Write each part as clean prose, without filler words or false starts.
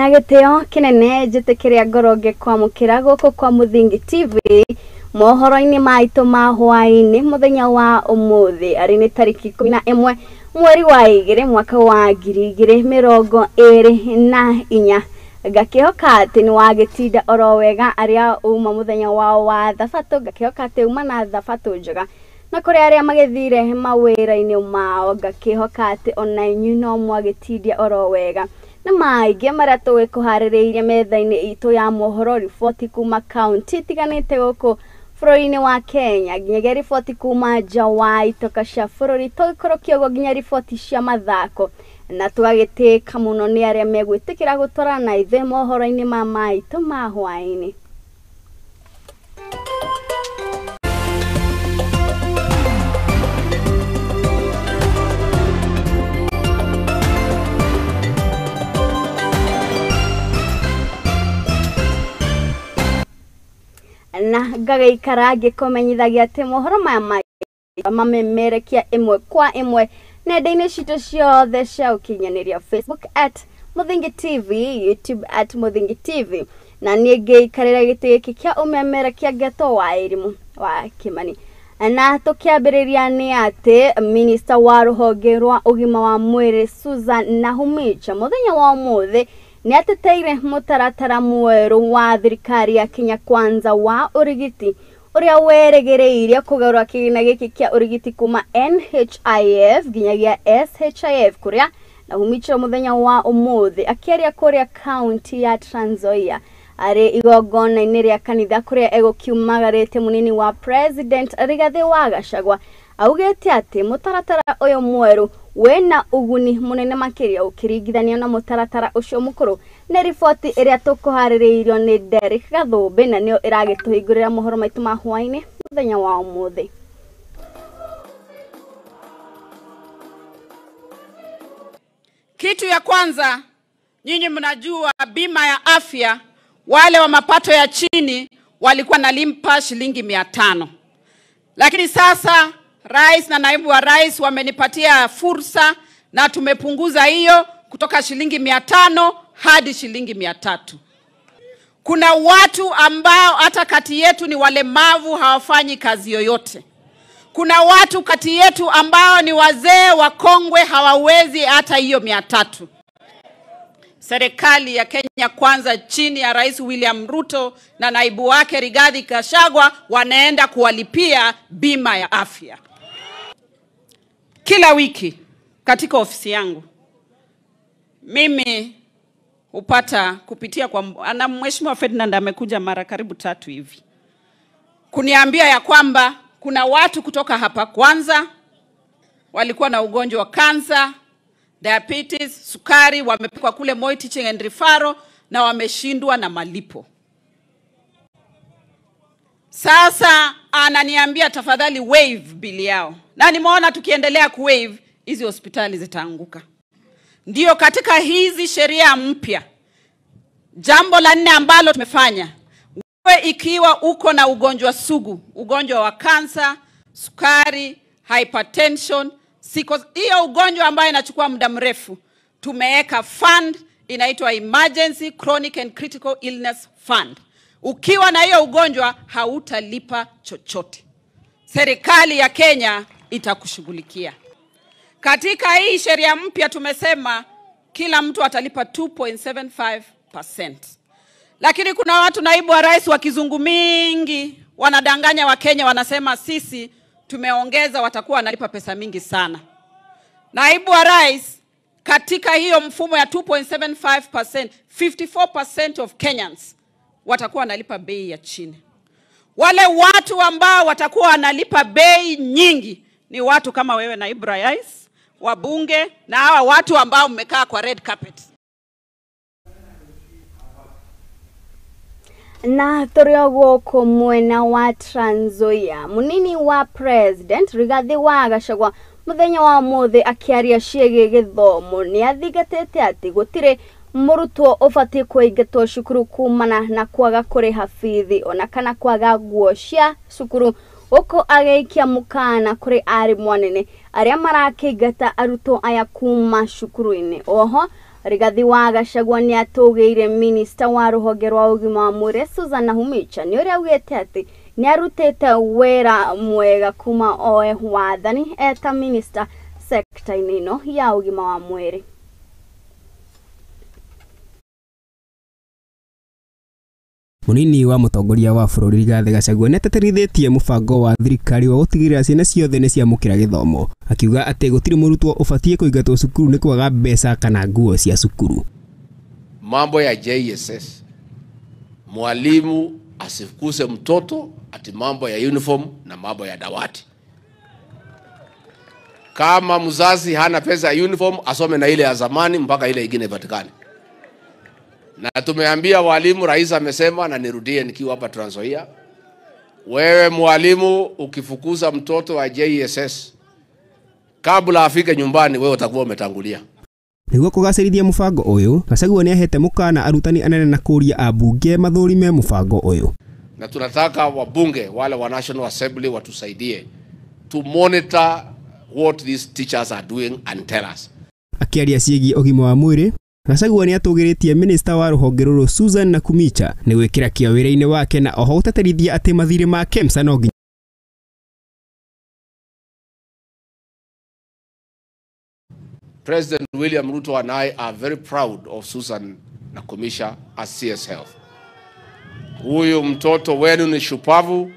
Na giteo kinene njitikiria ngoroge kwa mukira goko kwa Muthingi TV mohoro-ini maitu ma hwaini muthenya wa umuthi ari ni tariki 11 mweri wa 2 mwaka wa 2024 gakihoka ati ni wagitinda oro wega aria uma muthenya wao wa thabatũ gakihoka ati uma na thabatũ njega na kuri aria magithire mawira-ini mao gakihoka ati ona inyu no mwagitindia oro wega na maige maria twikuhaririire metha-ini itu ya mohoro riboti kuma county tiganite goko bũrũri-inĩ wa Kenya nginyagia riboti kuma nja wa itoka cia bũrũri tũgĩkorokio go nginya riboti cia mathako na twagĩtĩka mũno nĩ arĩa megwĩtĩkĩra gũtwarana na ithuĩ mohoro-inĩ ma maitũ ma hwaĩ-inĩ. Na gagaikara ngĩkũmenyithagia atĩ mohoro maya mamemerekia ĩmwe kwa ĩmwe nenda-inĩ citũ ciothe cia ũkinyanĩria Facebook @Muthingi TV, YouTube @Muthingi TV na niĩ ngĩikarĩra gĩtĩ gĩkĩ kĩa ũmemerekia Ngeto wa Irimũ wa Kimani. Na tũkĩambĩrĩria nĩ atĩ minista wa rũhonge rwa ũgima wa mwĩrĩ Susan Nahumicha muthenya wa ũmũthĩ ni ateteire Mutaratara Mweru wa thirikari ya Kenya Kwanza wa Urigiti uria weregereirie kugarura kĩgĩna gĩkĩ kĩa urigiti kuma NHIF nginyagia SHIF kuria Nahumicha muthenya wa ũmũthĩ akĩaria kuria county ya Trans Nzoia ari igongona-inĩ rĩa kanitha kuria egũkiumagarĩte munini wa president Rigathi wa Gachagua augĩte atĩ mũtaratara ũyũ mwerũ wena uguni munene makĩria ũkĩringithanio na mũtaratara ũcio mũkũrũ nĩ riboti ĩrĩa tũkũharĩrĩirio nĩ Derek Gathũmbi na nĩyo ĩragĩtũhingũrĩra mohoro maitũ ma hwaĩ-inĩ mũthenya wa ũmũthĩ. Kitu ya kwanza, nyinyi mnajua bima ya afya wale wa mapato ya chini walikuwa nalimpa shilingi 500. Lakini sasa Rais na naibu wa rais wamenipatia fursa na tumepunguza hiyo kutoka shilingi 500 hadi shilingi 300. Kuna watu ambao hata kati yetu ni walemavu hawafanyi kazi yoyote. Kuna watu kati yetu ambao ni wazee wakongwe hawawezi hata hiyo 300. Serikali ya Kenya Kwanza chini ya Rais William Ruto na naibu wake Rigathi Gachagua wanaenda kuwalipia bima ya afya. Kila wiki katika ofisi yangu mimi upata kupitia kwa ana Mheshimiwa Ferdinand amekuja mara karibu 3 hivi kuniambia ya kwamba kuna watu kutoka hapa Kwanza walikuwa na ugonjwa wa kansa, diabetes, sukari, wamepelekwa kule Moi Teaching and Referral na wameshindwa na malipo. Sasa ananiambia tafadhali waive bili yao. Na nimeona tukiendelea kuwaive hizi hospitali zitaanguka. Ndio katika hizi sheria mpya jambo la 4 ambalo tumefanya, wewe ikiwa uko na ugonjwa sugu, ugonjwa wa kansa, sukari, hypertension, hiyo ugonjwa ambayo inachukua muda mrefu, tumeweka fund inaitwa Emergency Chronic and Critical Illness Fund. Ukiwa na hiyo ugonjwa hautalipa chochote. Serikali ya Kenya itakushughulikia. Katika hii sheria mpya tumesema kila mtu atalipa 2.75%. Lakini kuna watu naibu wa rais wa kizungu mingi wanadanganya wa Kenya, wanasema sisi tumeongeza watakuwa wanalipa pesa mingi sana. Naibu wa rais katika hiyo mfumo ya 2.75%, 54% of Kenyans watakuwa wanalipa bei ya chini. Wale watu ambao watakuwa wanalipa bei nyingi ni watu kama wewe naibu rais, wabunge na hawa watu ambao mmekaa kwa red carpet. Na tũrĩogwo kũ mwena wa Trans Nzoia munini wa president Rigathi wa Gachagua muthenya wa ũmũthĩ akĩaria ciĩgiĩ gĩthomo nĩ athingatĩte atĩ gũtirĩ mũrutwo ũbatiĩ kũingatwo cukuru kumana na kwaga kũrĩha bithi ona kana kwaga nguo cia cukuru Oko ageikia mukana kuri ari mwanene aria marakĩingata arutwo aya kuma cukuru-inĩ. Oho Rigathi wa Gachagua ni atugeire minister wa ruhonge rwa ugima wa mwiri Susan Nakhumicha ni uria augite ati ni arutite wira mwega kuma oe wathani eta minister sekta-ini ino ya ugima wa mwiri. Munini wa mutongoria wa bururi Rigathi Gachagua neteterithitie mubango wa thirikari wa gutigirira ciana ciothe ni ciamukira githomo, akiuga ati gutiri murutwo ubatie kuingatwo cukuru ni kwaga mbeca kana nguo cia cukuru. Mambo ya JSS, mwalimu asifukuse mtoto ati mambo ya uniform na mambo ya dawati. Kama mzazi hana pesa ya uniform, asome na ile ya zamani mpaka ile ingine ipatikane. Na tumeambia walimu, rais amesema, na nirudie nikiwa hapa Trans Nzoia, wewe mwalimu ukifukuza mtoto wa JSS kabla afike nyumbani, wewe utakuwa umetangulia. Niguo kugacirithia mubango uyu, Gachagua ni ahete mukana arutani anene na kuria abunge mathurime mubango uyu. Na tunataka wabunge wale wa National Assembly watusaidie to monitor what these teachers are doing and tell us. Akiaria ciegi ugima wa mwiri, Gachagua ni atugiritie minister wa ruhonge ruru Susan Nakhumicha ni gwikira kia wira-ini wake na oho gutaterithia ati mathire ma KEMSA no. President William Ruto and I are very proud of Susan Nakhumicha as CS Health. Huyu mtoto wenu ni shupavu,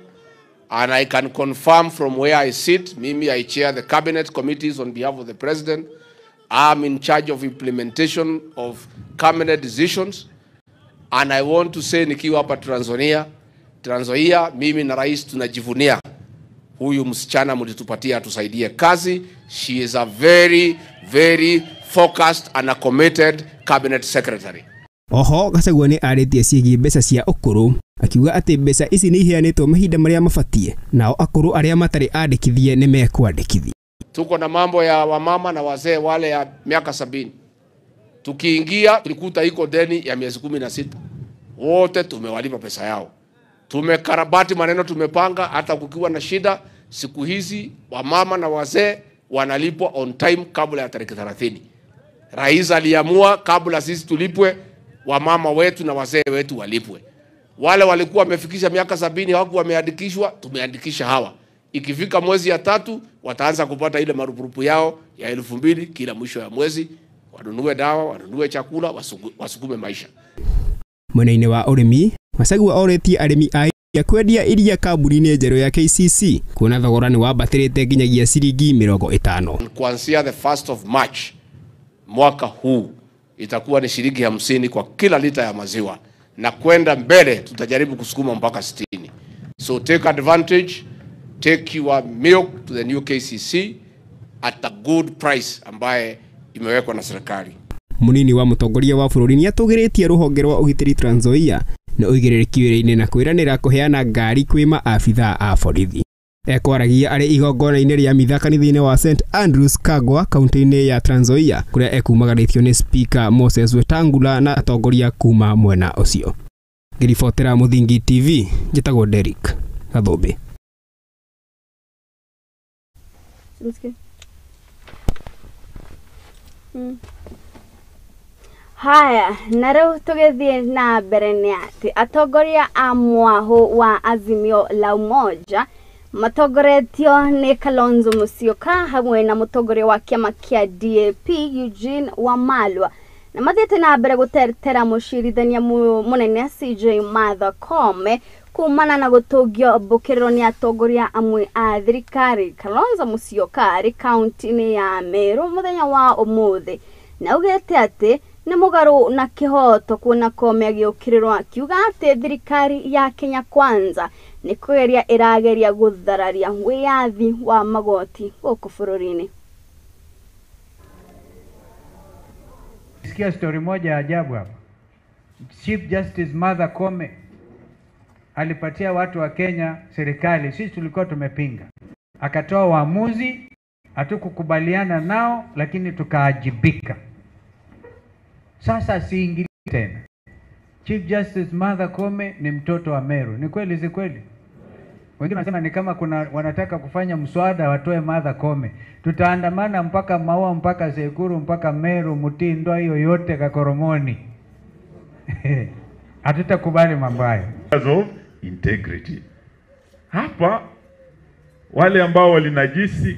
and I can confirm from where I sit, mimi I chair the cabinet committees on behalf of the president. I'm in charge of implementation of cabinet decisions, and I want to say nikiwa hapa Trans Nzoia, mimi na rais tunajivunia huyu msichana mlitupatia tusaidie kazi. She is a very, very focused and a committed cabinet secretary. Oho Gachagua ni aritie ciegi mbeca cia ukuru, akiuga ati mbeca ici ni iheanitwo mahinda maria mabatie, nao akuru aria matari andikithie ni mekwandikithia. Tuko na mambo ya wamama na wazee wale ya miaka 70. Tukiingia tulikuta iko deni ya miezi 16. Wote tumewalipa pesa yao. Tumekarabati maneno, tumepanga hata kukiwa na shida siku hizi wamama na wazee wanalipwa on time kabla ya tarehe 30. Rais aliamua kabla sisi tulipwe, wamama wetu na wazee wetu walipwe. Wale walikuwa wamefikisha miaka 70 hawakuwa wameandikishwa, tumeandikisha hawa. Ikifika mwezi ya 3 wataanza kupata ile marupurupu yao ya 2000 kila mwisho ya mwezi, wanunue dawa, wanunue chakula, wasukume maisha. Mwena-ini wa urimi, Gachagua oretie arimi a kwendia iria kambuni-ini njeru ya KCC kuona thogora ni wambatirite nginyagia ciringi 50. Kuanzia the 1st of March mwaka huu itakuwa ni shilingi 50 kwa kila lita ya maziwa, na kwenda mbele tutajaribu kusukuma mpaka 60. So take advantage, take your milk to the new KCC at a good price ambaye imewekwa na serikali. Munini wa mutongoria wa bururi ni atugiritie ruhonge rwa ugitiri Trans Nzoia na uigiririki wira-ini na kwiranira kuheana ngari kwi maabitha a borithi. Ekwaragia ari igongona-ini ria mitha kanitha-ini wa St Andrews Kagwa kaunti-ini ya Trans Nzoia kuria ekumagarithio ni Speaker Moses Wetangula na atongoria kuma mwena ucio. Ngiribotera Muthingi TV, njitagwo Derek Gathombe. Haya, na riu tugithie na mbere ni ati atongoria a mwahu wa Azimio la Umoja matongoretio ni Kalonzo Musyoka hamwe na mutongoria wa kiama kia DAP Eugene Wamalwa na mathiete na mbere gutetera mucirithania munene CJ Martha Koome kumana na gutugio mbukiriro ni atongoria amwe a thirikari. Kalonzo Musyoka ari kaunti-ini ya Meru muthenya wa umuthi na ugete ati ni mugaru na kihoto kuona Koome agiukirirwo akiuga ati thirikari ya Kenya Kwanza ni kweria irageria guthararia wiathi wa magoti guku bururi-ini. Sikia story moja ya ajabu hapa. Chief Justice Martha Koome alipatia watu wa Kenya serikali, sisi tulikuwa tumepinga. Akatoa uamuzi, hatukukubaliana nao lakini tukaajibika. Sasa siingili tena. Chief Justice Martha Koome ni mtoto wa Meru. Ni kweli si kweli? Wengine wanasema ni kama wanataka kufanya mswada watoe Martha Koome. Tutaandamana mpaka Maua, mpaka Sekuru, mpaka Meru, Mutindo, hiyo yote Kakoromoni. Hatutakubali mambo hayo. Of integrity. Hapa wale ambao walinajisi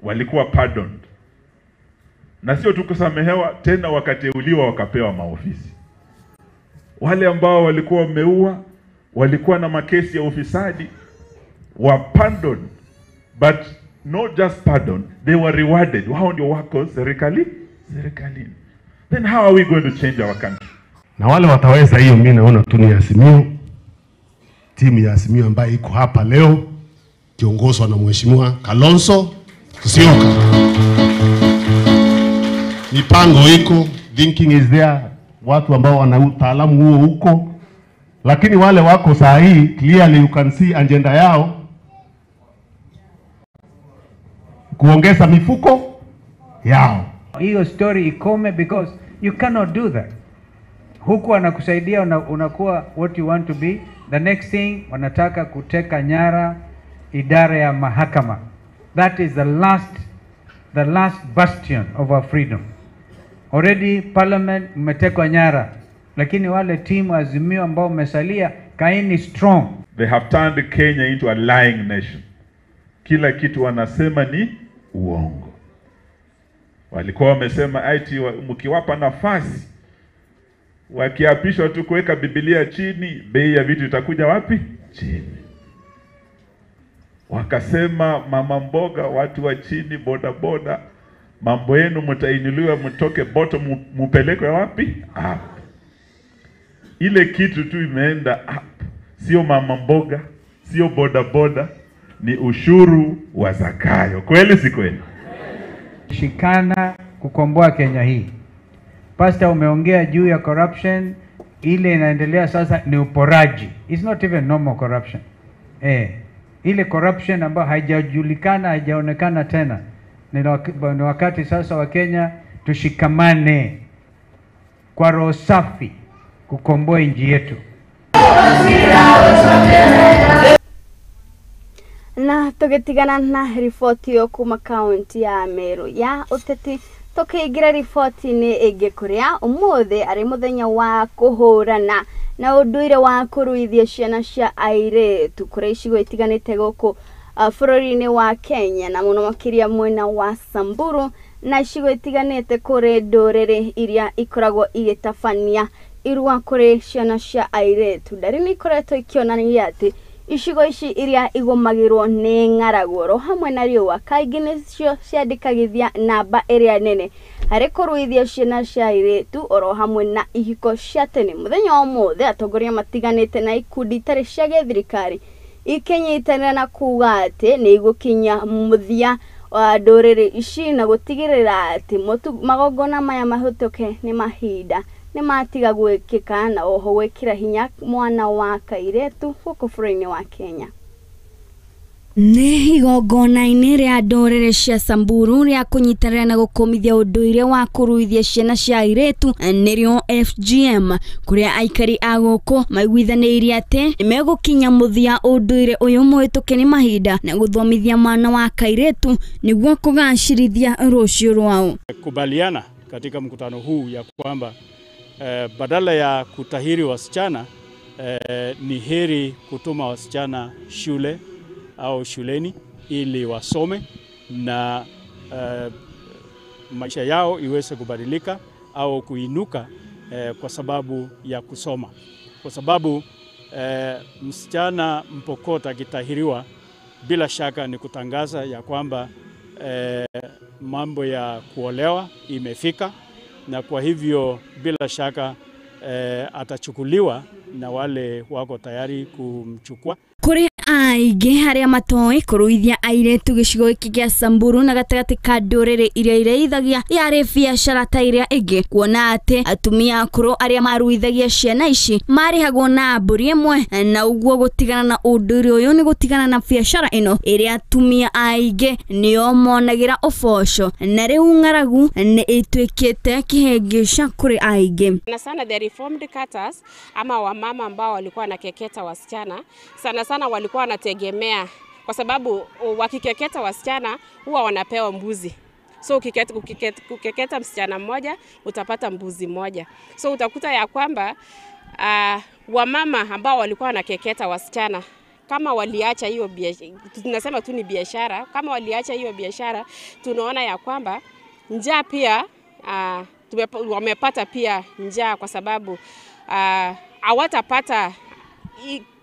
walikuwa pardoned. Na sio tu kusamehewa, tena wakateuliwa wakapewa maofisi. Wale ambao walikuwa wameua, walikuwa na makesi ya ufisadi, were pardoned, but not just pardoned, they were rewarded. Wao ndio wako serikali. Then how are we going to change our country? Na wale wataweza hiyo, mimi naona tu ni Azimio, timu ya Azimio ambayo iko hapa leo kiongozwa na Mheshimiwa Kalonzo Musyoka. Mipango iko, thinking is there, watu ambao wana utaalamu huo huko, lakini wale wako saa hii clearly you can see agenda yao kuongeza mifuko yao. Hiyo story ikome, because you cannot do that. Huku anakusaidia unakuwa what you want to be. The next thing wanataka kuteka nyara idara ya mahakama. That is the last bastion of our freedom. Already parliament umetekwa nyara, lakini wale timu Azimio ambao umesalia, kaini strong. They have turned Kenya into a lying nation. Kila kitu wanasema ni uongo. Walikuwa wamesema eti mkiwapa nafasi, wakiapishwa tu kuweka Biblia chini, bei ya vitu itakuja wapi? Chini. Wakasema mama mboga, watu wa chini, boda boda, mambo yenu mtainuliwa, mtoke bottom mupelekwe wapi? Up. Ile kitu tu imeenda up. Sio mama mboga, sio boda boda, ni ushuru wa Zakayo. Kweli si kweli? Shikana kukomboa Kenya hii. Pastor, umeongea juu ya corruption, ile inaendelea sasa ni uporaji. It's not even normal corruption. Ile corruption ambayo haijajulikana, haijaonekana tena. Ni wakati sasa wa Kenya tushikamane kwa roho safi kukomboa nchi yetu. Na tugetigana na ripoti yo kuma kaunti ya Meru ya uteti, tukigira ripoti ni ige kuria umuthi ari muthenya wa kuhurana na unduire wa kuruithia ciana cia airitu kuria icigo itiganite guku bururi-ini wa Kenya na muno makiria mwena wa Samburu na icigo itiganite kuri nduriri iria ikoragwo igitabania irua kuri ciana cia airitu. Ndari ni ikoretwo ikionania ati icigo ici iria igomagirwo ni ng'araguo hamwe na riũa kaingĩ nĩcio ciandĩkagithia namba ĩrĩa nene harĩ kũruithia ciana cia airĩtu oro hamwe na ihiko cia tene. Mũthenya wa ũmũthĩ atongoria matiganĩte na ikundi itarĩ cia gĩthirikari ikenyitanĩra na kuga atĩ nĩ igũkinya mũthia wa ndũrĩrĩ ici na gũtigĩrĩra atĩ magongona maya mahũtũke nĩ mahinda ni matiga gwĩkĩka na oho gwĩkĩra hinya mwana wa kairĩtu gũkũ bũrũri-inĩ wa Kenya. Nĩ igongona-inĩ rĩa ndũrĩrĩ cia Samburu rĩa kũnyitanĩra na gũkũmithia ũndũire wa kũruithia ciana cia airĩtu nĩrĩo FGM, kũrĩa aikari a gũkũ maiguithanĩirie atĩ nĩmegũkinya mũthia ũndũire ũyũ mũhĩtũke nĩ mahinda na gũthomithia mwana wa kairĩtu nĩguo kũgacĩrithia rũciũ rwao. Kubaliana katika mkutano huu ya kwamba badala ya kutahiri wasichana ni heri kutuma wasichana shule au shuleni ili wasome na maisha yao iweze kubadilika au kuinuka kwa sababu ya kusoma. Kwa sababu msichana mpokota akitahiriwa bila shaka ni kutangaza ya kwamba mambo ya kuolewa imefika, na kwa hivyo bila shaka atachukuliwa na wale wako tayari kumchukua. Kuri aingĩ harĩa matoĩ kũruithia airĩtu gĩcigo gĩkĩ gĩa Samburu na gatagatĩ ka ndũrĩrĩ iria ireithagia yarĩ biacara ta iria ĩngĩ, kuona atĩ atumia akũrũ arĩa maruithagia ciana ici marĩhagwo na mbũri ĩmwe, na uguo gũtigana na ũndũire ũyũ nĩ gũtigana na biacara ĩno ĩrĩa atumia aingĩ nĩo monagĩra ũboco, na rĩu ng'aragu nĩ ĩtuĩkĩte kĩhĩngĩca kũrĩ aingĩ. Sana sana the reformed cutters ama wamama ambao walikuwa wanakeketa wasichana sana sana walikuwa wanategemea, kwa sababu wakikeketa wasichana huwa wanapewa mbuzi. So ukikeketa msichana mmoja utapata mbuzi moja. So utakuta ya kwamba wamama ambao walikuwa wanakeketa wasichana kama waliacha hiyo biashara, tunasema tu ni biashara, kama waliacha hiyo biashara tunaona ya kwamba njaa pia wamepata pia njaa, kwa sababu hawatapata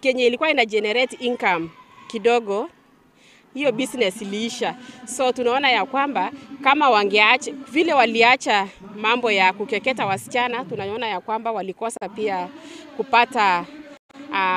kenye ilikuwa ina generate income kidogo, hiyo business iliisha. So tunaona ya kwamba kama wangeacha vile waliacha mambo ya kukeketa wasichana, tunaona ya kwamba walikosa pia kupata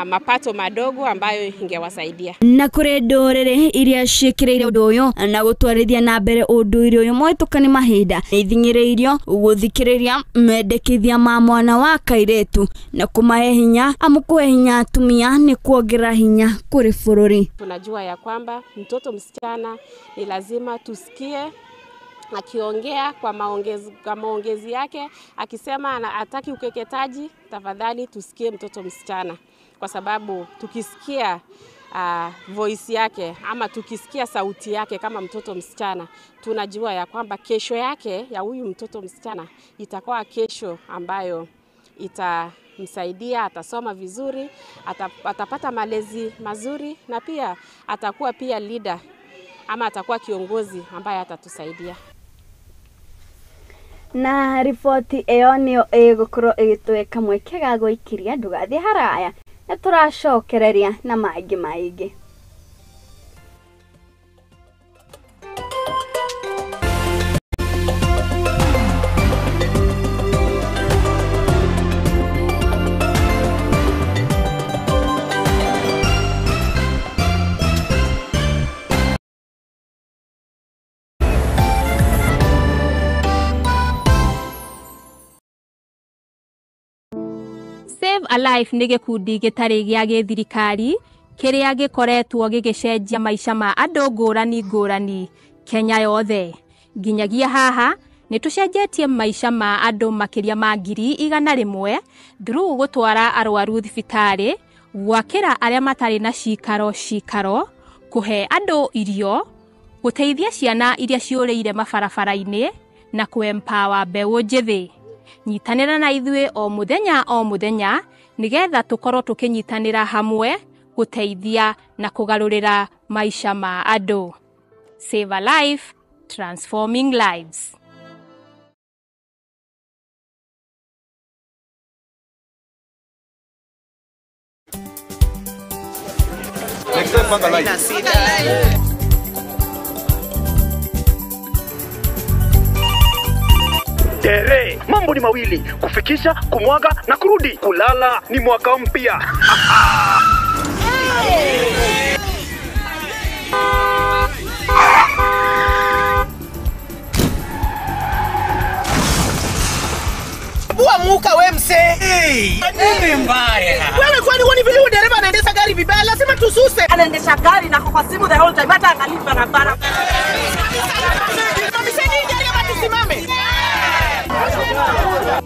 mapato madogo ambayo ingewasaidia. Na kũrĩ ndũrĩrĩ iria ciĩkĩrĩire ũndũ ũyũ na gũtwarithia na mbere ũndũire ũyũ mũhĩtũkani mahinda, nĩithingĩrĩirio gũthikĩrĩria mendekithia ma mwana wa kairĩtu na kũmahe hinya, amu kũhe hinya atumia nĩ kuongerera hinya kũrĩ bũrũri. Tunajua ya kwamba mtoto msichana ni lazima tusikie akiongea kwa maongezi yake akisema hataki ukeketaji, tafadhali tusikie mtoto msichana, kwa sababu tukisikia voice yake ama tukisikia sauti yake kama mtoto msichana, tunajua ya kwamba kesho yake ya huyu mtoto msichana itakuwa kesho ambayo itamsaidia, atasoma vizuri, atapata malezi mazuri, na pia atakuwa pia leader ama atakuwa kiongozi ambaye atatusaidia. Na riboti ĩyo nĩyo ĩgũkorwo ĩgĩtwĩka mweke ga gũikiria ndũgathiĩ haraya, na tũracokereria na maingĩ. Save a Life nĩ gĩkundi gĩtarĩ gĩa gĩthirikari kĩrĩa gĩkoretwo gĩgĩcenjia maica ma andũ ngũrani Kenya yothe. Nginyagia haha nĩ tũcenjetie maica ma andũ makĩria ma 100,000 through gũtwara arwaru thibitarĩ, gwakĩra arĩa matarĩ na cikaro, kũhe andũ irio, gũteithia ciana iria ciũrĩire mabarabara-inĩ na kũ-empower mbeũ njĩthĩ. Nyitanĩra na ithuĩ o mũthenya nĩgetha tũkorwo tũkĩnyitanĩra hamwe gũteithia na kũgarũrĩra maica ma andũ. Save a Life, transforming lives. Tere, mambo ni mawili, kufikisha, kumwaga na kurudi. Kulala ni mwaka mpya. Bua muka we mse. Nini mbaya? Wewe kwani wani vile dereva anaendesha gari vibaya, lazima tususe. Anaendesha gari na kwa simu the whole time, hata angalia barabara. Tusimame.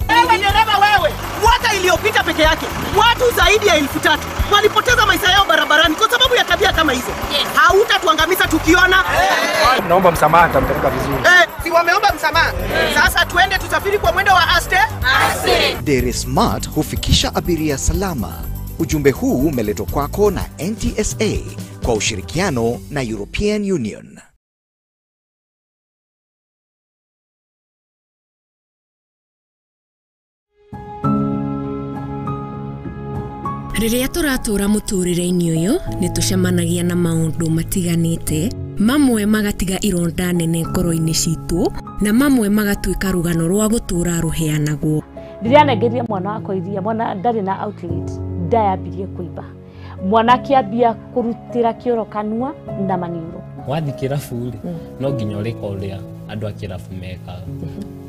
Wewe dereva wewe, mwaka iliyopita peke yake watu zaidi ya 3,000 walipoteza maisha yao barabarani kwa sababu ya tabia kama hizo. Hautatuangamiza tukiona. Naomba msamaha, nitampeleka vizuri. Si wameomba msamaha. Sasa tuende tusafiri kwa mwendo wa aste. Dere Smart hufikisha abiria salama. Ujumbe huu umeletwa kwako na NTSA kwa ushirikiano na European Union. Rĩrĩa tũratũra mũtũrĩre-inĩ ũyũ nĩ tũcemanagia na maũndũ matiganĩte, mamwe magatiga ironda nene ngoro-inĩ citũ na mamwe magatuĩka rũgano rwa gũtũra rũheanagwo. Rĩrĩa nengeria mwana wakwa iria, mwana ndarĩ na outlet, nda yambirie kũimba. mwanake ambia kurutira kioro kanua na maniuro wathi kirafu no nginya urika uria andu a kirafu meka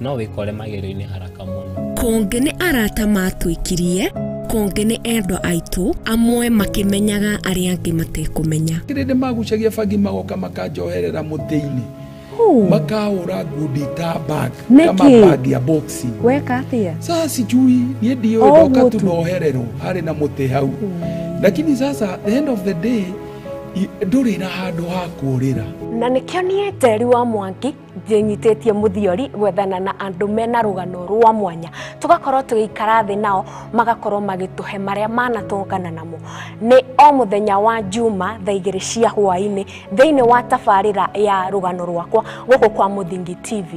no wikore magero-ini haraka muno konge ni arata matwikirie konge ni endwa aitu amwe makimenyaga aria angi matekumenya kirinde magucagia bangi magoka makanjoherera muthini makahura ngundi ta bag kama bag ya boxi weka atia sasa sijui nie ndio ndoka tunoherero hari na muti hau lakini sasa the end of the day nduri na handu ha kurira na nikio nie teri wa Mwangi njinyitetie muthiori gwethana na andu mena rugano rwa mwanya tugakorwo tugikara thi nao magakorwo magituhe maria manatongana namo ni o muthenya wa Juma thaa 2 cia hwaini thiini wa tabarira ya rugano rwakwa guku kwa Muthingi TV.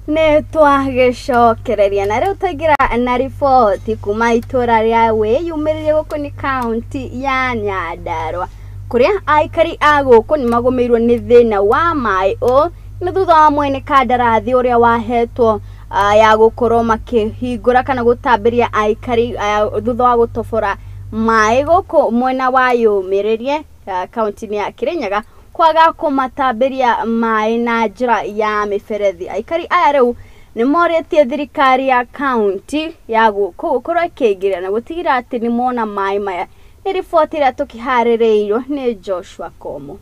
Ne twagicokereria na riu tuingira na riboti kuma itura ria wiyumiririe guku ni kaunti ya Nyandarua kuria aikari a guku ni magumirwo ni thina wa mai o ni thutha wa mwene kandarathi uria wahetwo ya gukorwo makihingura kana gutambiria aikari thutha wa gutobora mai guku mwena wa yumiririe kaunti ya Kirinyaga kwaga kumatambiria mai na njira ya miferethi. Aikari aya riu ni moretie thirikari ya kaunti ya gukorwo ikiingiria na gutigira ati ni mona mai maya. Ni riboti ria tukiharireirio ni Joshua Komo.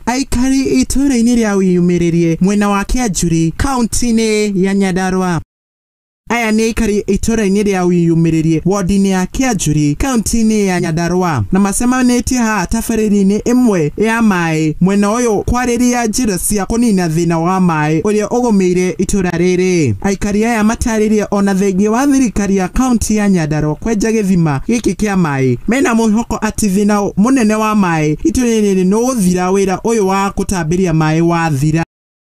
Aikari itura-ini ria wiyumiririe mwena wa Kianjuri kaunti-ini ya Nyandarua. Aya ni aikari itura-ini ria wiyumiririe ward-ini ya Kianjuri kaunti-ini ya Nyandarua na macemanitie ha tabarĩri-ini imwe ya mai mwena uyu kwariria njira cia kunina thina wa mai uria ugumiire itura riri. Aikari aya mataririe ona thengia wa thirikari ya kaunti ya Nyandarua kwenja githima giki kia mai mena mwihoko ati thina munene wa mai itura-ini no guthira wira uyu wa kutambiria mai wa thira.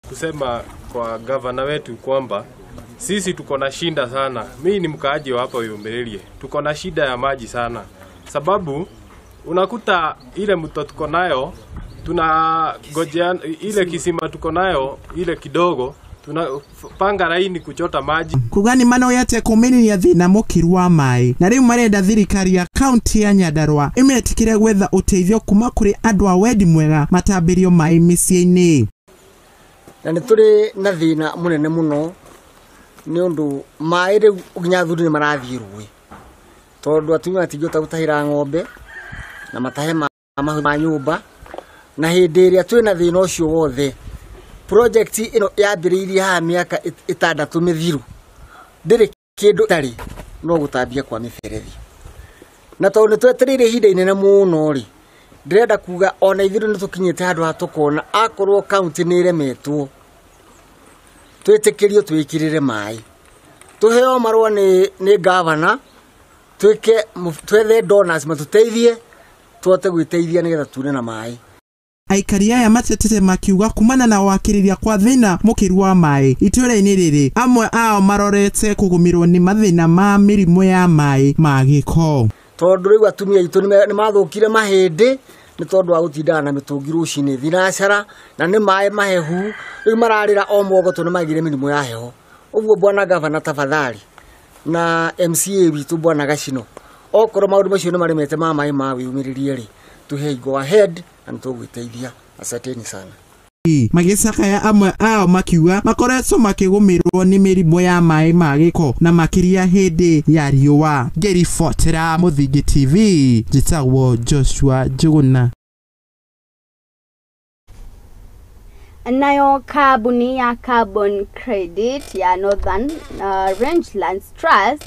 Kusema kwa gavana wetu kwamba sisi tuko na shinda sana. Mimi ni mkaaji wa hapa Uyumbererie. Tuko na shida ya maji sana. Sababu unakuta ile mto tuko nayo tunangojea ile kisima tuko nayo ile kidogo tunapanga laini kuchota maji. Kugani mano yate kuminiria thina mukiru wa mai. Na riu marenda thirikari ya kaunti ya Nyandarua imetikire gwetha uteithio kuma kuri andu a wendi mwega matambirio mai micii-ini. Na ni turi na thina munene muno ni undu mai riu nginya thuri ni marathii rui tondu atumia matingĩhota gũtahĩra ng'ombe na matahe mahu ma nyũmba na hĩndĩ ĩrĩa twĩna thĩna ũcio wothe project ĩno yambĩrĩirie haha mĩaka 6 mĩthiru ndĩrĩ kĩndũ tarĩ no gũtambia kwa mĩberethi na tondũ nĩ twetereire ihinda inene mũno rĩ ndĩrenda kuga ona ithuĩ nĩ tũkinyĩte handũ ha tũkona akorwo kaunti nĩ iremetwo twĩtĩkĩrio twĩkirĩre mai tuheo marũa nĩ gavana twethe donors matuteithie tuote gwĩteithia nĩgetha tune na mai. Aikari aya matetete makiuga kumana na wakiriria kwa thina mukiru wa mai itura-ini riri amwe ao marorete kugumirwo ni mathina ma mirimu ya mai ma giko tondu riu atumia itu ni mathukire mahindi ni tondu wa gutindana na mitungi rucini thinacara na ni mai mahehu riu mararira o mwogo to ni magire mirimu ya heho. Uguo bwana gavana tafadhali na MCA witu bwana Gacino okorwo maundu macio ni maremete ma mai ma wiyumiririe ri tuhe go ahead and tugwiteithia. Asanteni sana. Magisakaya amwe ao makiuga makoretwo makigumirwo ni mirimu ya mai ma giko na makiria hindi ya riua. Ngĩribotera Muthingi TV njĩtagwo Joshua Njuguna. Nayo kabuni ya carbon credit ya Northern Rangelands Trust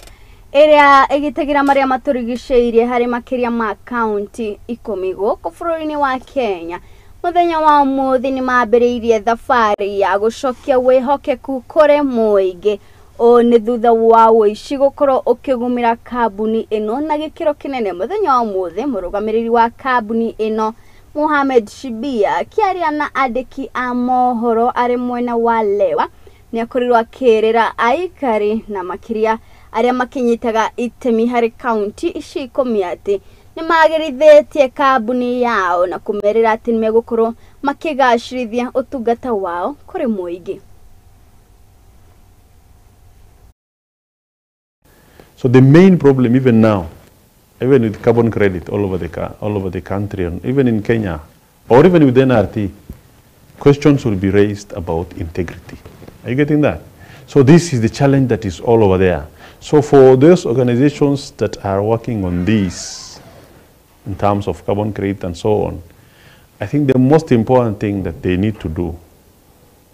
area igitegira maria maturigiceirie hari makiria ma county 10 guku bũrũri-inĩ wa Kenya Muthenya wa umuthi ni mambĩrĩirie thabarĩ ya gũcokia wĩhokeku kũrĩ mũingĩ. O nĩ thutha wa ũici gũkorwo ũkĩgũmĩra kambuni ĩno na gĩkĩro kĩnene. Muthenya wa umuthi mũrũgamĩrĩri wa kambuni ĩno Mohamed Shibia akĩaria na andĩki a mohoro arĩ mwena wa Lewa nĩ akorirwo akĩrĩra aikari na makĩria arĩa makinyitaga itemi harĩ kaunti ici 10 atĩ nĩ magĩrithĩtie kambuni yao na kũmerĩra atĩ nĩ megũkorwo makĩgacĩrithia ũtungata wao kũrĩ mũingĩ. So the main problem even now, even with carbon credit all over the country, and even in Kenya, or even with NRT, questions will be raised about integrity. Are you getting that? So this is the challenge that is all over there. So for those organizations that are working on this, in terms of carbon credit and so on, I think the most important thing that they need to do,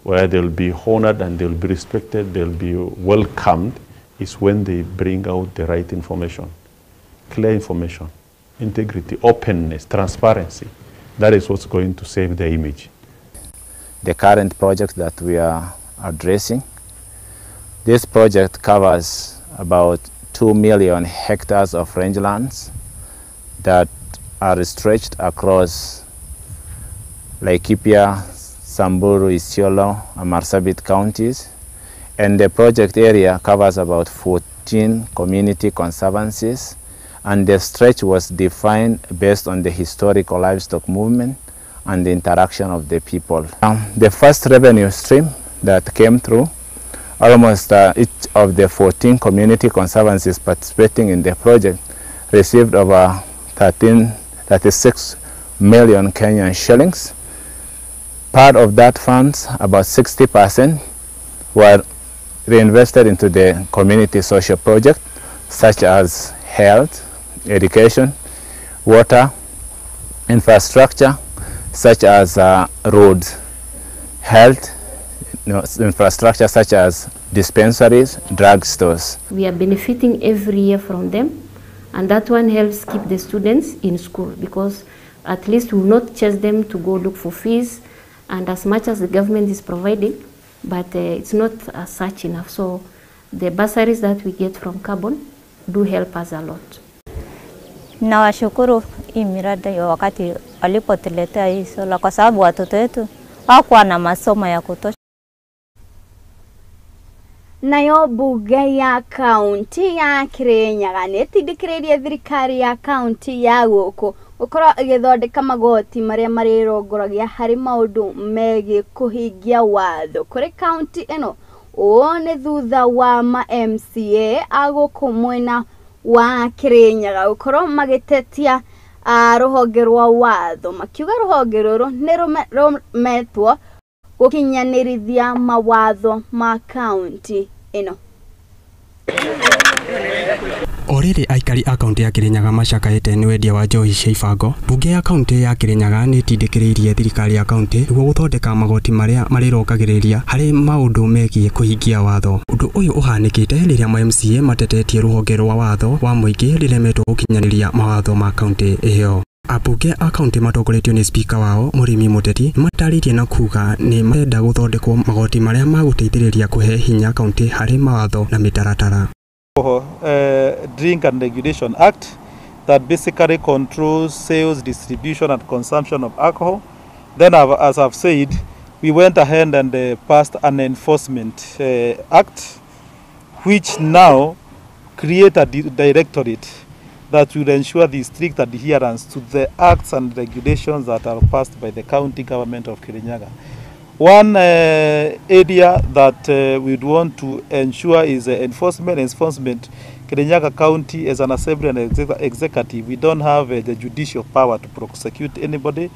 where they'll be honored and they'll be respected, they'll be welcomed, is when they bring out the right information, clear information, integrity, openness, transparency. That is what's going to save their image. The current project that we are addressing, this project covers about 2 million hectares of rangelands that are stretched across Laikipia, Samburu, Isiolo, and Marsabit counties. And the project area covers about 14 community conservancies, and the stretch was defined based on the historical livestock movement and the interaction of the people. The first revenue stream that came through, almost each of the 14 community conservancies participating in the project received over 36 million Kenyan shillings. Part of that funds, about 60%, were reinvested into the community social project, such as health, education, water, infrastructure, such as roads, health, infrastructure such as dispensaries, drug stores. We are benefiting every year from them, and that one helps keep the students in school, because at least we will not chase them to go look for fees, and as much as the government is providing, but it's not such enough. So the bursaries that we get from carbon do help us a lot. Nawashukuru hii miradi ya wakati walipotuletea hii sola, kwa sababu watoto wetu hawakuwa na masomo ya kutosha. Nayo bunge ya kaunti ya Kirinyaga nĩtindĩkĩrĩirie thirikari ya kaunti ya gũkũ gũkorwo ĩgĩthondeka magoti marĩa marĩrongoragia harĩ maũndũ megiĩ kũhingia watho kũrĩ kaunti ĩno. Ũũ nĩ thutha wa ma-MCA a gũkũ mwena wa Kirinyaga gũkorwo magĩtetia rũhonge rwa watho, makiuga rũhonge rũrũ nĩ rũmetwo gũkinyanĩrithia mawatho ma kaunti ĩno. Orĩrĩ aikari a kaunti ya Kirinyaga macakaĩte nĩ wendia wa njohi cia ibango, bunge ya kaunti ya Kirinyaga nĩtindĩkĩrĩirie thirikari ya kaunti nĩguo gũthondeka magoti marĩa marĩrongagĩrĩria harĩ maũndũ megiĩ kũhingia watho. Ũndũ ũyũ ũhanĩkĩte rĩrĩa ma-MCA matetetie rũhonge rwa watho wa mũingĩ rĩremetwo gũkinyanĩria mawatho ma kaunti ĩyo. Abunge a kaunti matongoretio nĩ spika wao Mũrĩmi Mũteti matarĩtie na kuga nĩ marenda gũthondekwo magoti marĩa magũteithĩrĩria kũhe hinya kaunti harĩ mawatho na mĩtaratara. Drink and Regulation Act that basically controls sales, distribution and consumption of alcohol. Then as I've said, we went ahead and passed an enforcement act which now create a directorate that will ensure the strict adherence to the acts and regulations that are passed by the county government of Kirinyaga. One area that we'd want to ensure is enforcement. Kirinyaga County as an assembly and executive, we don't have the judicial power to prosecute anybody,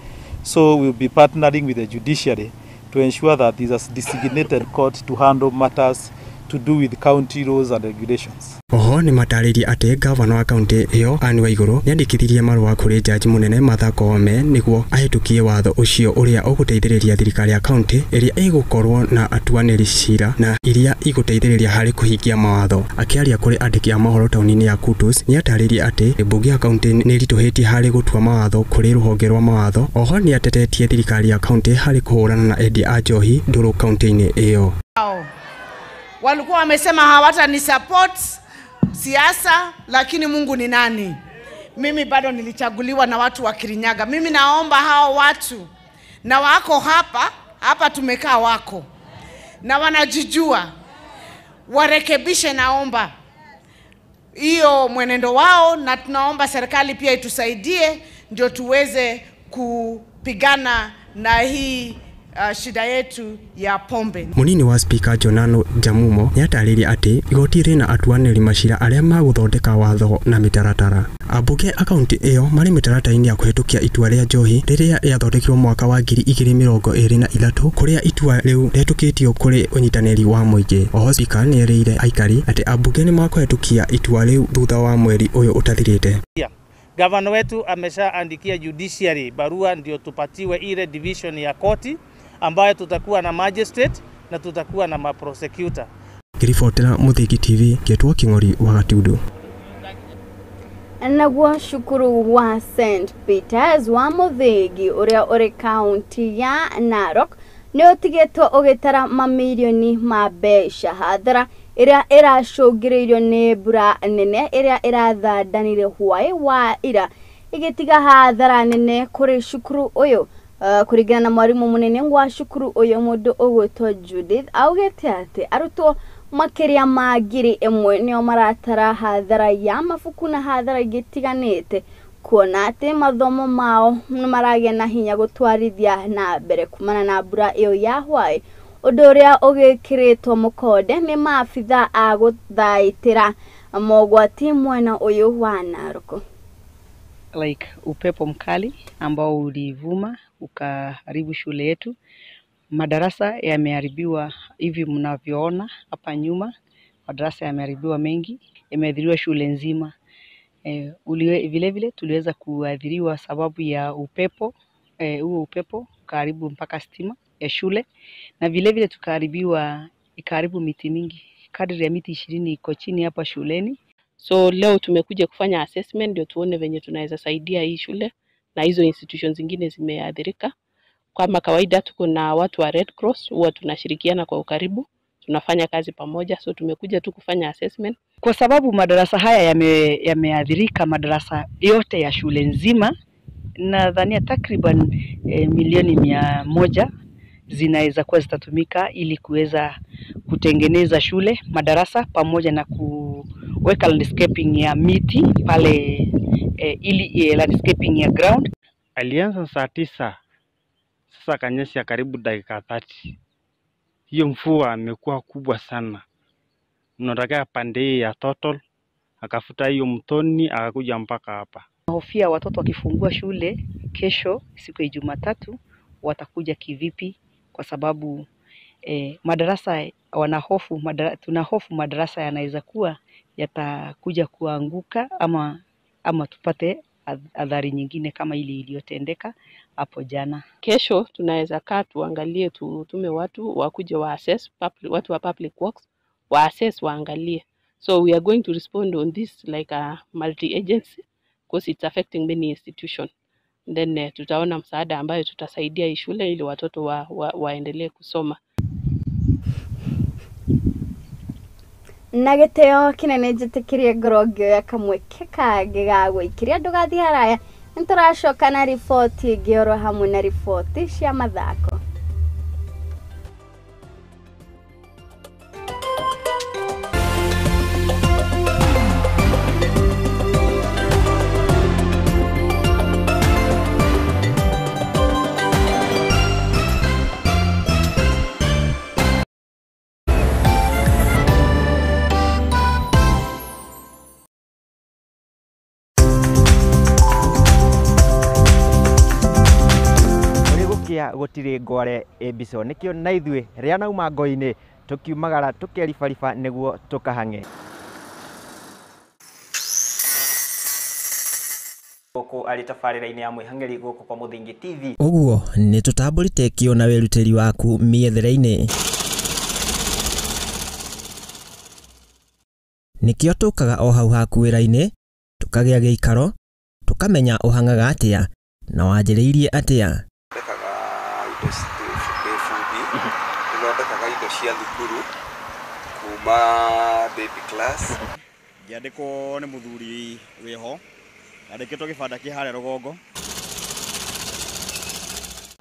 so we'll be partnering with the judiciary to ensure that there's a designated court to handle matters to do with county rules and regulations. Oho ni matarĩria atĩ gavana wa kaunti ĩyo Anne Waigũrũ nĩandĩkithirie marũa kũrĩ jaji mũnene Martha Koome nĩguo ahĩtũkie watho ũcio ũrĩa ũgũteithĩrĩria thirikari ya kaunti ĩrĩa ĩgũkorwo na atuanĩri cira na iria igũteithĩrĩria harĩ kũhingia mawatho. Akĩaria kũrĩ andĩki a mohoro taũni-inĩ ya Kutus nĩatarĩirie atĩ mbunge ya kaunti nĩĩritũhĩtie harĩ gũtua mawatho kũrĩ rũhonge rwa mawatho. Oho nĩatetetie thirikari ya kaunti harĩ kũhũrana na endia a njohi ndũrũ kaunti-inĩ ĩyo. Walikuwa wamesema hawatani support siasa, lakini Mungu ni nani? Mimi bado nilichaguliwa na watu wa Kirinyaga. Mimi naomba hao watu na wako hapa tumekaa wako na wanajijua warekebishe, naomba hiyo mwenendo wao, na tunaomba serikali pia itusaidie ndio tuweze kupigana na hii shida yetu ya pombe. Munini wa speaker Jonano Jamumo nĩatarĩirie atĩ igoti rĩna atuanĩri macira arĩa magũthondeka watho na mĩtaratara. Ambunge a kaunti ĩyo marĩ mĩtaratara-inĩ ya kũhĩtũkia itua rĩa njohi rĩrĩa rĩathondekirwo mwaka wa 2023 kũrĩa itua rĩu rĩhetũkĩtio kũrĩ ũnyitanĩri wa mũingĩ. Oho speaker nĩerĩire aikari atĩ ambunge nĩmakũhetũkia itua rĩu thutha wa mweri ũyũ ũtathirĩte. Gavana wetu ameshaandikia judiciary barua ndio tupatiwe ile division ya koti ambayo tutakuwa na magistrate na tutakuwa na maprosecutor. Kiribotera Muthingi TV Getwo King'ori wa Gatundu. Naguo cukuru wa St Peters wa Muthingi uria uri kaunti ya Narok nĩ ũtigĩtwo ũgĩtara mamirioni ma mbeca hathara ĩrĩa ĩracũngĩrĩirio nĩ mbura nene ĩrĩa ĩrathandanire hwaĩ wa ira igĩtiga hathara nene kũrĩ cukuru ũyũ. Kũringana na mwarimu munene wa cukuru ũyũ mũndũ ũgwĩtwo Judith augĩte atĩ arutwo makĩria ma 1,000 nĩo maratara hathara ya mabuku na hathara igĩtiganĩte, kuona atĩ mathomo mao nĩmaragĩa na hinya gũtwarithia na mbere kumana na mbura ĩyo ya hwaĩ, ũndũ ũrĩa ũgĩkĩrĩtwo mũkonde nĩ maabitha a gũthaitĩra mogwati mwena ũyũ wa Narok. Like upepo mkali ambao ulivuma ukaharibu shule yetu. Madarasa yameharibiwa hivi mnavyoona hapa nyuma. Madarasa yameharibiwa mengi, yameadhiriwa shule nzima. Vile vile tuliweza kuadhiriwa sababu ya upepo. Huo upepo ukaharibu mpaka stima ya shule, na vile vile ikaharibu miti mingi. Kadri ya miti 20 iko chini hapa shuleni. So leo tumekuja kufanya assessment ndio tuone venye tunaweza saidia hii shule na hizo institutions zingine zimeathirika. Kama kawaida tuko na watu wa Red Cross, huwa tunashirikiana kwa ukaribu, tunafanya kazi pamoja, so tumekuja tu kufanya assessment. Kwa sababu madarasa haya yameathirika, madarasa yote ya shule nzima, nadhani takriban milioni 100 zinaweza kuwa zitatumika ili kuweza kutengeneza shule, madarasa pamoja na kuweka landscaping ya miti pale, ili landscaping ya ground. Alianza saa 9, sasa kanyesha karibu dakika 30. Hiyo mvua imekuwa kubwa sana. Unataka pande ya total akafuta hiyo mtoni akakuja mpaka hapa. Hofia watoto wakifungua shule kesho siku ya Jumatatu watakuja kivipi, kwa sababu madarasa tunahofu madarasa yanaweza kuwa yatakuja kuanguka ama tupate adhari nyingine kama ile iliyotendeka hapo jana. Kesho tunaweza kaa tuangalie, tutume watu wakuje wa assess, watu wa public works wa assess waangalie. So we are going to respond on this like a multi-agency because it's affecting many institutions. Then tutaona msaada ambayo tutasaidia hii shule ili watoto waendelee kusoma. Nagiteo kinene njitikirie ngorongio ya kamweke kage ga gwikiria ndugathi haraya nituracoka na riboti ngioro hamwe na riboti cia mathako. Gutire ngware ebiso nikio na ithuĩ rĩa nauma ngo-inĩ tukiumagara tukeribariba niguo tukahange. Gũkũ arĩ tabarĩra-inĩ ya mwĩhang'ĩri gũkũ kwa Mũthingi TV. Ũguo nĩ tũtambũrĩte kĩo na wĩrutĩri waku mĩethere-inĩ. Nĩkĩo tũkaga o hau haku wĩra-inĩ, tũkagĩa gĩikaro, tũkamenya ũhangaga atĩa na wanjĩrĩirie atĩa. Ndekaga indo bundi, ndekaga indo cia thukuru kuma baby class. Ngĩandĩkwo nĩ mũthuri wĩho, andĩkĩtwo gĩbanda kĩ harĩa rũgongo.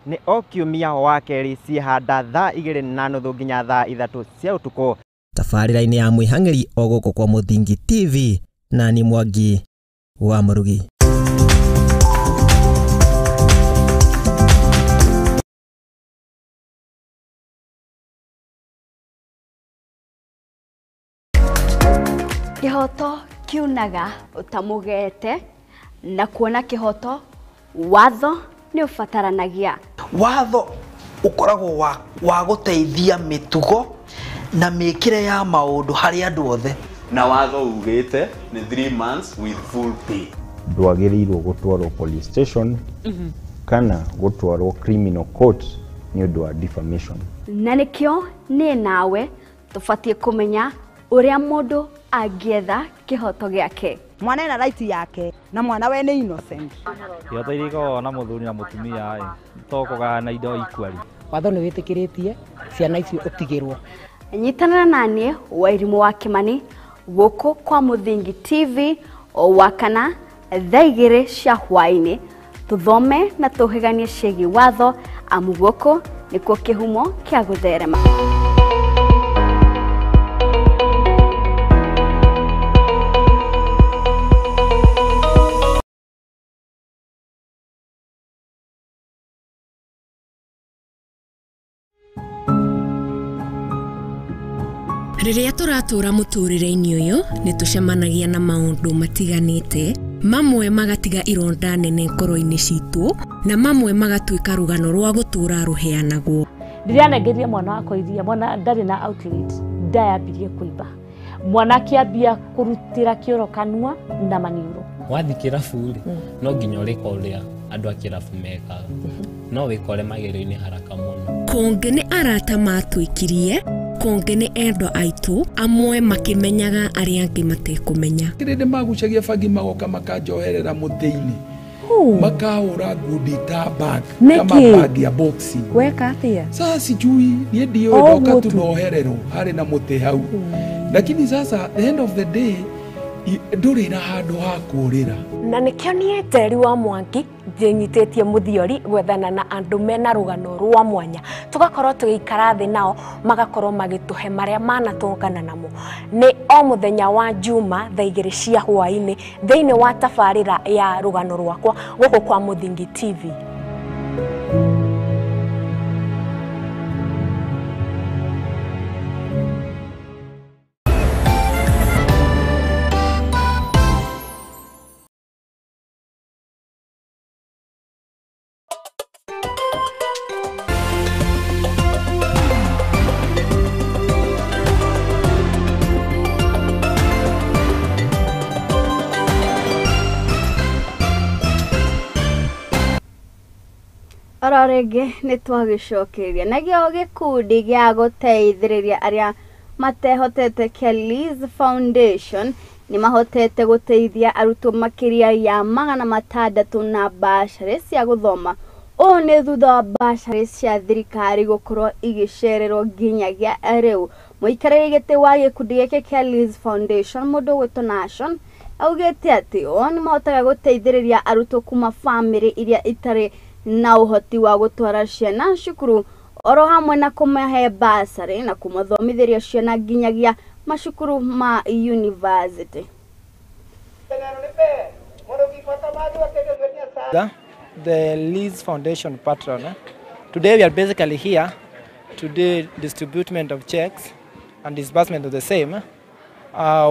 Nĩ o kiumia wa kerĩ ciĩhanda thaa 2:30 nginya thaa 3 cia ũtukũ. Tabarĩra-inĩ ya mwĩhang'ĩri o gũkũ kwa Mũthingi TV, na nĩ Mwangi wa Mũrugi. Kĩhoto kiunaga ũtamũgete na kuona kĩhoto watho nĩ ũbataranagia. Watho ũkoragwo wa gũteithia mĩtugo na mĩkĩre ya maũndũ harĩ andũ othe. Na watho ugĩte nĩ 3 months with full pay. Ndwagĩrĩirwo gũtwarwo police station kana gũtwarwo criminal court nĩ ũndũ wa defamation. Na nĩkĩo niĩ nawe tũbatiĩ kũmenya ũrĩa mũndũ angĩetha kĩhoto gĩake. Mwana ena right yake na mwana we nĩ innocent. Kĩhoto irĩkoragwo na mũthuri na mũtumia to kũgayana indo equally. Watho nĩ wĩtĩkĩrĩtie ciana icio ũtigĩrwo. Nyitanĩra naniĩ Wairimũ wa Kĩmani gũkũ kwa Mũthingi TV o wakana thaa 2 cia hwaĩ-inĩ, tũthome na tũhĩganie ciĩgiĩ watho, amu gũkũ nĩkuo kĩhumo kĩa gũtherema. Rĩrĩa tũratũra mũtũrĩre-inĩ ũyũ nĩ tũcemanagia na maũndũ matiganĩte, mamwe magatiga ironda nene ngoro-inĩ citũ na mamwe magatuĩka rũgano rwa gũtũra rũheanagwo. Rĩrĩa nengeria mwana wakwa iria, mwana ndarĩ na outlet, nda yambirie kũimba, mwana akĩambia kũrutĩra kĩoro kanua na maniũrũ. Wathi kĩrabu no nginya ũrĩka ũrĩa andũ a kĩrabu mekaga, no wĩkore magerio-inĩ haraka mũno. Kũngĩ nĩ arata matwĩkirie, kũngĩ nĩ endwa aitũ, amwe makĩmenyaga arĩa angĩ matekũmenya. Kĩrĩndĩ magucagia bangi magoka makanjoherera mũtĩ-inĩ, makahũra ngundi ta bag kama bag ya boxing. Weka atĩa? Sasa sijui niĩ ndiũĩ ndoka tu nohererwo harĩ na mũtĩ hau, lakini sasa the end of the day ndũrĩ na handũ ha kũũrĩra. Na nĩkĩo niĩ Teri wa Mwangi njĩnyitĩtie mũthiori gwethana na andũ mena rũgano rwa mwanya, tũgakorwo tũgĩikara thĩ nao magakorwo magĩtũhe marĩa manatũngana namo. Nĩ o mũthenya wa Juma thaa 2 cia hwaĩ-inĩ thĩinĩ wa tabarĩra ya rũgano rwakwa gũkũ kwa Mũthingi TV. Ororege nĩ twagĩcokeria nagĩo gĩkundi gĩa gũteithĩrĩria arĩa matehotete kĩa Liz Foundation nĩ mahotete gũteithia arutwo makĩria ya 600 na basharĩ cia gũthoma. Ũũ nĩ thutha wa basharĩ cia thirikari gũkorwo igĩcererwo nginyagia rĩu. Mũikarĩri gĩtĩ wa gĩkundi gĩkĩ kĩa Liz Foundation mũndũ gwĩtwo Nation augĩte atĩ o nĩ mahotaga gũteithĩrĩria arutwo kuma famĩlĩ iria itarĩ na ũhoti wa gũtwara ciana cukuru, oro hamwe na kũmahe basarĩ na kũmathomithĩria ciana nginyagia macukuru ma university. The Liz Foundation patron. Today we are basically here to do distribution of checks and disbursement of the same.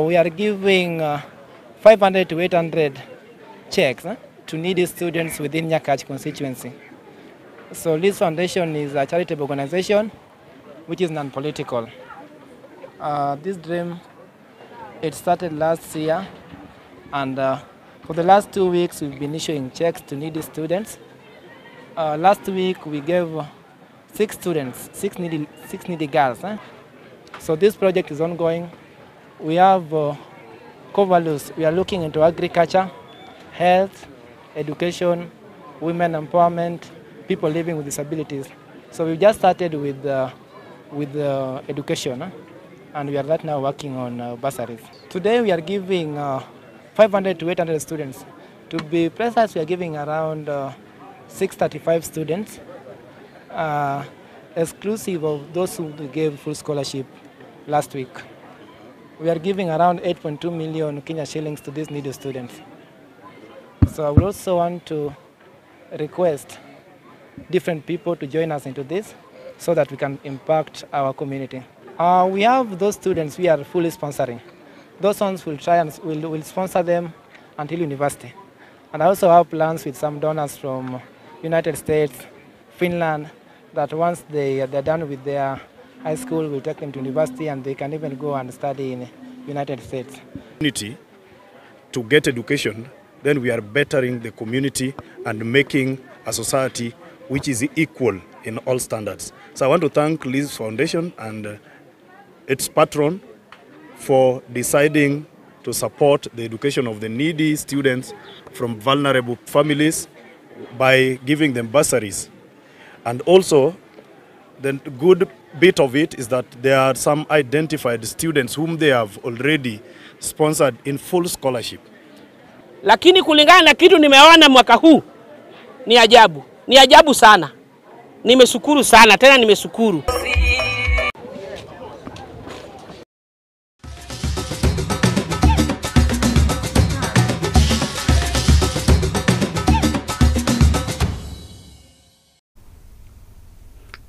We are giving 500 to 800 checks to needy students within Nyakach constituency. So Liz Foundation is a charitable organization which is non-political. This dream, it started last year, and for the last 2 weeks we've been issuing checks to needy students. Last week we gave 6 students, 6 needy girls. So this project is ongoing. We have core values. We are looking into agriculture, health, education, women empowerment, people living with disabilities. So we just started with education, and we are right now working on bursaries. Today we are giving 500 to 800 students. To be precise, we are giving around 635 students, exclusive of those who gave full scholarship last week. We are giving around 8.2 million Kenya shillings to these needy students. So I would also want to request different people to join us into this so that we can impact our community. We have those students we are fully sponsoring. Those ones will try and will sponsor them until university. And I also have plans with some donors from United States, Finland, that once they're done with their high school, we'll take them to university and they can even go and study in United States. To get education, then we are bettering the community and making a society which is equal in all standards. So I want to thank Liz Foundation and its patron for deciding to support the education of the needy students from vulnerable families by giving them bursaries. And also, the good bit of it is that there are some identified students whom they have already sponsored in full scholarship. Lakini kulingana na kitu nimeona mwaka huu ni ajabu. Ni ajabu sana. Nimeshukuru sana, tena nimeshukuru.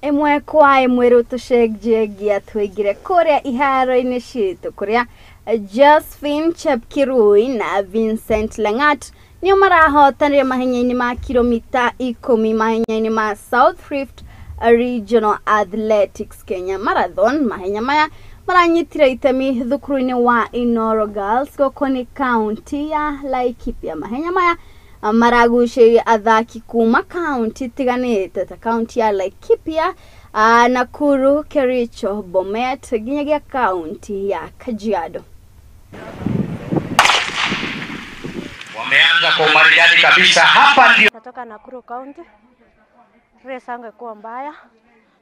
Imwe kwa imwe rutushegia twigire kuria iharo-ini citu kuria Josephine Chepkirui na Vincent Langat nio marahotanire mahenya-ini ma kilomita 10 mahenya-ini ma South Rift Regional Athletics Kenya Marathon. Mahenya maya maranyitire itemi thukuru-ini wa Inoro Girls gokoni county ya Laikipia. Mahenya maya maragucĩrĩria athaki kuma county tiganĩte ta county ya Laikipia, Nakuru, Kericho, Bomet nginyagia county ya Kajiado. Wameanza kwa umaridadi kabisa. Hapa ndio natoka Nakuru county. Race angekuwa mbaya,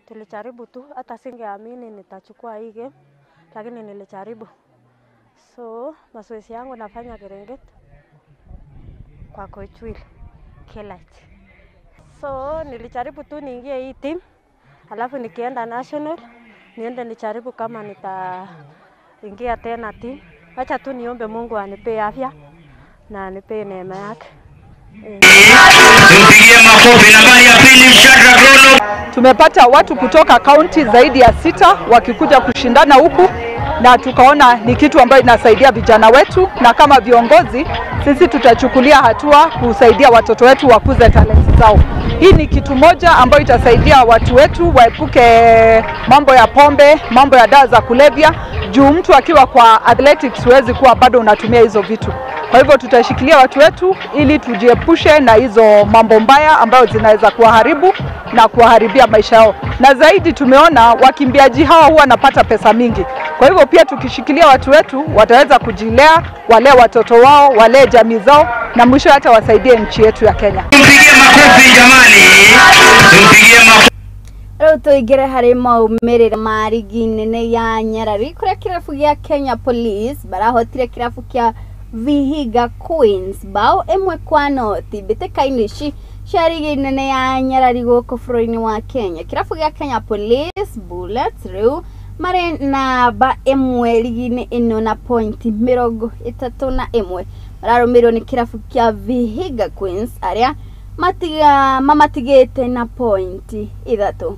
tulijaribu tu, hata singeamini nitachukua hii game, lakini nilijaribu. So mazoezi yangu nafanya Serengeti kwa coach Will Kelat. So nilijaribu tu niingie hii team, alafu nikienda national niende nijaribu kama nitaingia tena team. Acha tu niombe Mungu anipe afya na anipe neema yake. Tumepata watu kutoka kaunti zaidi ya 6 wakikuja kushindana huku, na tukaona ni kitu ambayo inasaidia vijana wetu, na kama viongozi sisi tutachukulia hatua kusaidia watoto wetu wakuze talenti zao. Hii ni kitu moja ambayo itasaidia watu wetu waepuke mambo ya pombe, mambo ya dawa za kulevya. Juu mtu akiwa kwa athletics huwezi kuwa bado unatumia hizo vitu. Kwa hivyo tutashikilia watu wetu ili tujiepushe na hizo mambo mbaya ambayo zinaweza kuwaharibu na kuwaharibia maisha yao. Na zaidi tumeona wakimbiaji hawa huwa wanapata pesa mingi. Kwa hivyo pia tukishikilia watu wetu wataweza kujilea, wale watoto wao, wale jamii zao, na mwisho hata wasaidie nchi yetu ya Kenya. Tumpigie makofi jamani. Tumpigie makofi. Roto igere hari maumirire marigi nene ya Nyarari kuria kirabu gia Kenya Police barahotire kirabu kia Vihiga Queens bao 1-0 mbĩtĩka-inĩ ici cia rigi nene ya Nyarari gũkũ bũrũri-inĩ wa Kenya. Kirabu gia Kenya Police Bullets rĩu marĩ namba 1 rigi-inĩ ĩno na pointi 31. Mararũmĩrĩrwo nĩ kirabu kia Vihiga Queens arĩa mamatigĩte na pointi 3.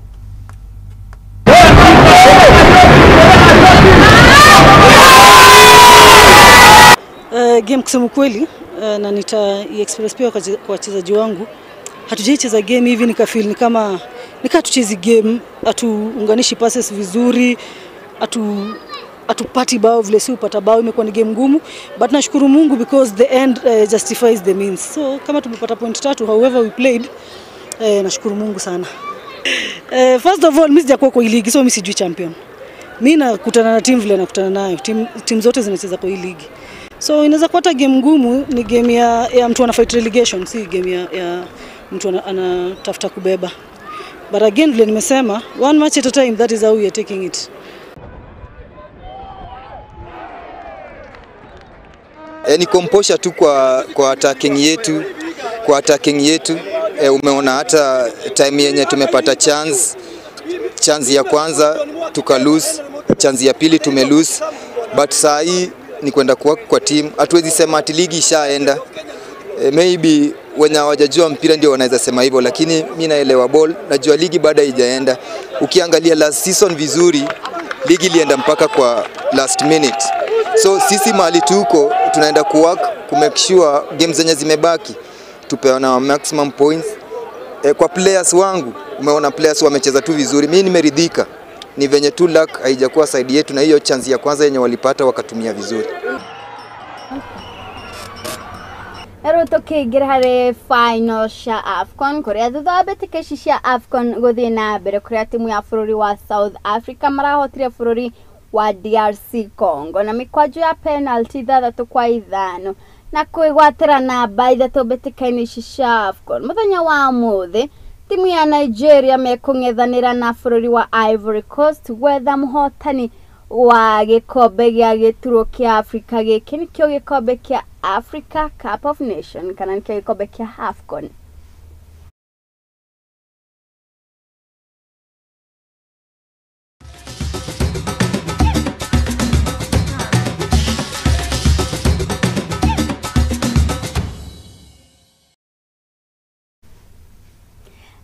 Game kusema kweli na nita-express pia kwa wachezaji wangu. Hatujaicheza game hivi nikafeel ni kama tuchezi game, hatuunganishi passes vizuri, atupati bao vile si upata bao, imekuwa ni game ngumu, but nashukuru Mungu because the end justifies the means. So kama tumepata point 3 however we played, nashukuru Mungu sana. First of all, mimi sijakuwa kwa ligi, so mimi sijui champion. Mimi nakutana na team vile nakutana nayo. Team zote zinacheza kwa hii ligi. So inaweza kuwa game ngumu, ni game ya mtu ana fight relegation, si game ya mtu anatafuta kubeba. But again vile nimesema, one match at a time, that is how we are taking it. Ni composure tu kwa attacking yetu. Umeona hata time yenye tumepata chance ya kwanza tuka lose, chance ya pili tume lose, but saa hii ni kwenda kwa team. Hatuwezi sema ati ligi ishaenda. Maybe wenye hawajajua mpira ndio wanaweza sema hivyo, lakini mimi naelewa ball, najua ligi bado haijaenda. Ukiangalia last season vizuri, ligi ilienda mpaka kwa last minute. So sisi mahali tuko tunaenda ku make sure games zenye zimebaki tupeana maximum points. Kwa players wangu, umeona players wamecheza tu vizuri. Mimi nimeridhika. Ni venye tu luck haijakuwa side yetu, na hiyo chance ya kwanza yenye walipata wakatumia vizuri. Tukiingira harĩ final cia AFCON kuria thutha mbĩtĩka ici cia AFCON gũthiĩ na mbere kuria timu ya bũrũri wa South Africa marahotire bũrũri wa DRC Congo na mikwanjo ya penalty 3-5 na kwĩgwatĩra namba 3 mbĩtĩka-inĩ ici cia AFCON. Mũthenya wa mũthĩ timu ya Nigeria mekũng'ethanĩra na bũrũri wa Ivory Coast gwetha mũhotani wa gĩkombe gĩa gĩturo kĩa Africa. Gĩkĩ nĩkĩo gĩkombe kĩa Africa Cup of Nations kana nĩkĩo gĩkombe kĩa AFCON.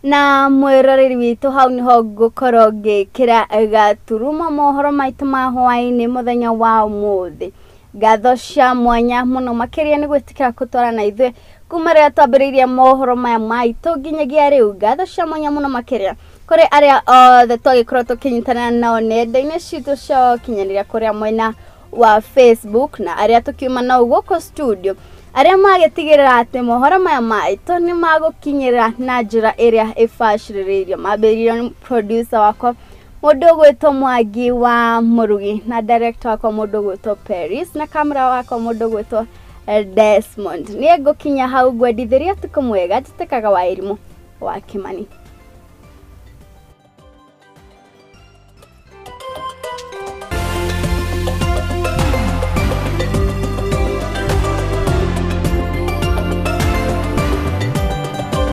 Na mwĩroreri witũ hau niho ngũkorwo ngĩkĩra gaturuma mohoro maitũ ma hwainĩ mũthenya wa ũmũthĩ. Ngatho cia mwanya mũno makĩria nĩ gwĩtĩkĩra gũtwara na ithuĩ kuma rĩrĩa twambĩrĩirie mohoro maya maitũ nginyagia rĩu. Ngatho cia mwanya mũno makĩria kũrĩ arĩa othe twagĩkorwo tũkĩnyitanĩra nao nenda-inĩ citũ cia ũkinyanĩria kũrĩa mwena wa Facebook na arĩa tũkiuma nao gũkũ studio, arĩa magĩtigĩrĩra atĩ mohoro maya maitũ nĩ magũkinyĩra na njĩra ĩrĩa ĩbacĩrĩrĩirio. Mambĩrĩirio producer wakwa mũndũ ũgwĩtwo Mwangi wa Mũrugi na director wakwa mũndũ ũgwĩtwo Paris na camera wakwa mũndũ ũgwĩtwo Desmond. Niĩ ngũkinya hau ngwendithĩria tukũ mwega, njĩtĩkaga wa Irimũ wa Kimani.